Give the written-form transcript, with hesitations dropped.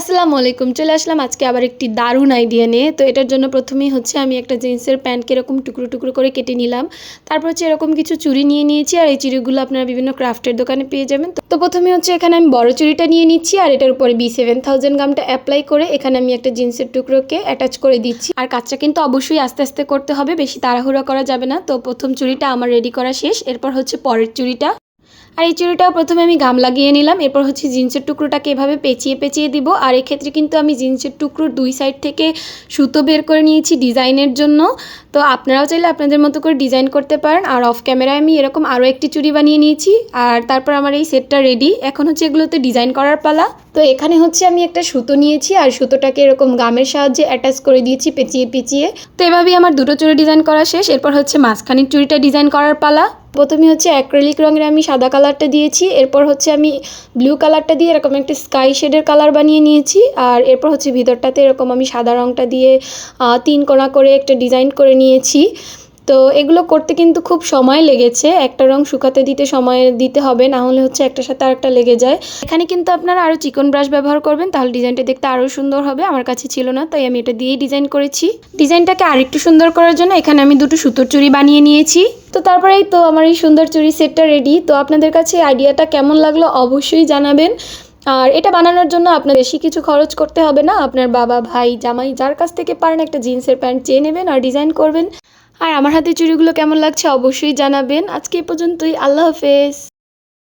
আসসালামু আলাইকুম। চলে আসলাম আজকে আবার একটি দারুণ আইডিয়া নিয়ে। তো এটার জন্য প্রথমেই হচ্ছে আমি একটা জিন্সের প্যান্টকে এরকম টুকরো, টুকরো করে কেটে নিলাম। তারপর হচ্ছে এরকম কিছু চুড়ি নিয়ে নিয়েছি, আর এই চুড়িগুলো আপনারা বিভিন্ন ক্রাফটের দোকানে পেয়ে যাবেন। তো প্রথমে হচ্ছে এখানে আমি বড় চুড়িটা নিয়ে নিচ্ছি, আর এটার উপরে B7000 গামটা অ্যাপ্লাই করে এখানে আমি একটা জিন্সের টুকরোকে অ্যাটাচ করে দিচ্ছি। আর কাজটা কিন্তু অবশ্যই আস্তে আস্তে করতে হবে, বেশি তাড়াহুড়া করা যাবে না। তো প্রথম চুড়িটা আমার রেডি করা শেষ। এরপর হচ্ছে পরের চুড়িটা। আর এই চুড়িটাও প্রথমে আমি গাম লাগিয়ে নিলাম। এরপর হচ্ছে জিন্সের টুকরোটাকে এভাবে পেঁচিয়ে পেঁচিয়ে দিব। আর এক্ষেত্রে কিন্তু আমি জিন্সের টুকরোর দুই সাইড থেকে সুতো বের করে নিয়েছি ডিজাইনের জন্য। তো আপনারাও চাইলে আপনাদের মতো করে ডিজাইন করতে পারেন। আর অফ ক্যামেরায় আমি এরকম আরও একটি চুড়ি বানিয়ে নিয়েছি। আর তারপর আমার এই সেটটা রেডি। এখন হচ্ছে এগুলোতে ডিজাইন করার পালা। তো এখানে হচ্ছে আমি একটা সুতো নিয়েছি, আর সুতোটাকে এরকম গামের সাহায্যে অ্যাটাচ করে দিয়েছি পেঁচিয়ে পেঁচিয়ে। তো এভাবেই আমার দুটো চুড়ি ডিজাইন করা শেষ। এরপর হচ্ছে মাঝখানের চুড়িটা ডিজাইন করার পালা। প্রথমে হচ্ছে অ্যাক্রিলিক রঙের আমি সাদা কালারটা দিয়েছি। এরপর হচ্ছে আমি ব্লু কালারটা দিয়ে এরকম একটা স্কাই শেডের কালার বানিয়ে নিয়েছি। আর এরপর হচ্ছে ভিতরটাতে এরকম আমি সাদা রঙটা দিয়ে 3 কোণা করে একটা ডিজাইন করে নিয়েছি। তো এগুলো করতে কিন্তু খুব সময় লেগেছে। একটা রং শুকাতে দিতে সময় দিতে হবে, না হলে হচ্ছে একটার সাথে আরেকটা লেগে যায়। এখানে কিন্তু আপনারা আরও চিকন ব্রাশ ব্যবহার করবেন, তাহলে ডিজাইনটা দেখতে আরও সুন্দর হবে। আমার কাছে ছিল না, তাই আমি এটা দিয়েই ডিজাইন করেছি। ডিজাইনটাকে আরেকটু সুন্দর করার জন্য এখানে আমি দুটো সুতোর চুড়ি বানিয়ে নিয়েছি। তো তারপরেই তো আমার এই সুন্দর চুড়ি সেটটা রেডি। তো আপনাদের কাছে আইডিয়াটা কেমন লাগলো অবশ্যই জানাবেন। আর এটা বানানোর জন্য আপনার বেশি কিছু খরচ করতে হবে না। আপনার বাবা, ভাই, জামাই যার কাছ থেকে পারেন একটা জিন্সের প্যান্ট চেয়ে নেবেন আর ডিজাইন করবেন। আর আমার হাতে চুড়িগুলো কেমন লাগছে অবশ্যই জানাবেন। আজকে এই পর্যন্তই। আল্লাহ হাফেজ।